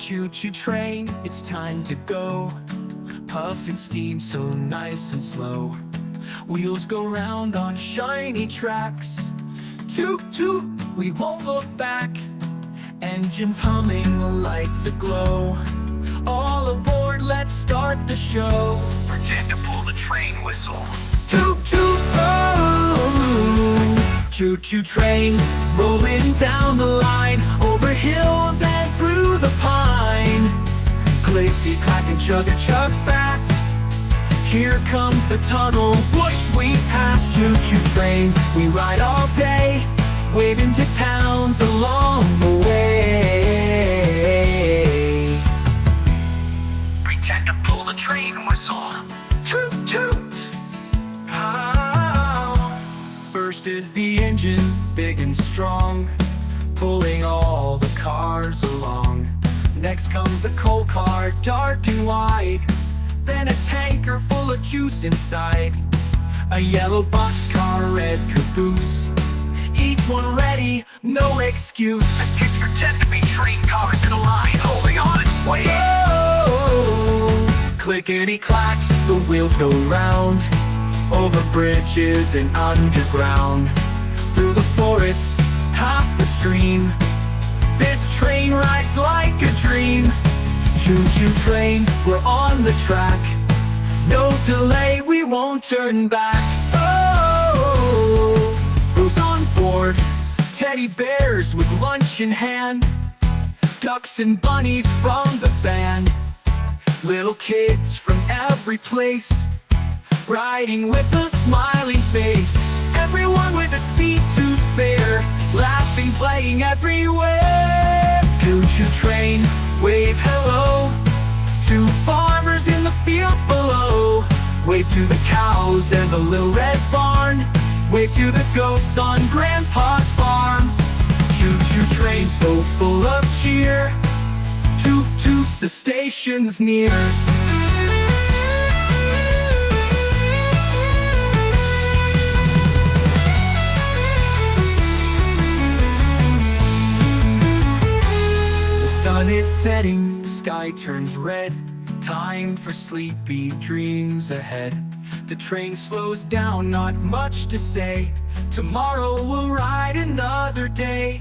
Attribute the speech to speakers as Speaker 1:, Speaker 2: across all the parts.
Speaker 1: choo-choo train, it's time to go. Puffing steam so nice and slow. Wheels go round on shiny tracks. Toot toot, we won't look back. Engines humming, lights aglow. All aboard, let's start the show.
Speaker 2: Pretend to pull the train whistle.
Speaker 1: Toot toot, oh, choo-choo train, rolling down the line, over hills and through the pine. Clickety clack and chug-a-chug fast. Here comes the tunnel, whoosh we pass. Choo-choo train, we ride all day, waving to towns along the way.
Speaker 2: Pretend to pull the train whistle. Toot toot.
Speaker 1: First is the engine, big and strong, pulling all the cars along. Next comes the coal car, dark and wide. Then a tanker full of juice inside. A yellow boxcar, red caboose. Each one ready, no excuse.
Speaker 2: And kids pretend to be train cars in a line, holding on its way.
Speaker 1: Oh, clickety-clack, the wheels go round. Over bridges and underground. Through the forest, past the stream. This train rides like a dream. Choo-choo train, we're on the track. No delay, we won't turn back. Oh, who's on board? Teddy bears with lunch in hand. Ducks and bunnies from the band. Little kids from every place, riding with a smiling face. Everyone with a seat to spare, laughing, playing everywhere. Choo-choo train, wave hello to farmers in the fields below. Wave to the cows and the little red barn. Wave to the goats on Grandpa's farm. Choo-choo train so full of cheer. Toot toot, the station's near. Sun is setting, the sky turns red. Time for sleepy dreams ahead. The train slows down, not much to say. Tomorrow we'll ride another day.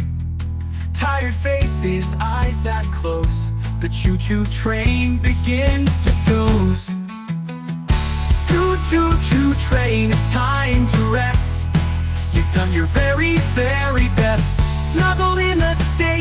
Speaker 1: Tired faces, eyes that close. The choo-choo train begins to doze. Choo-choo train, it's time to rest. You've done your very fair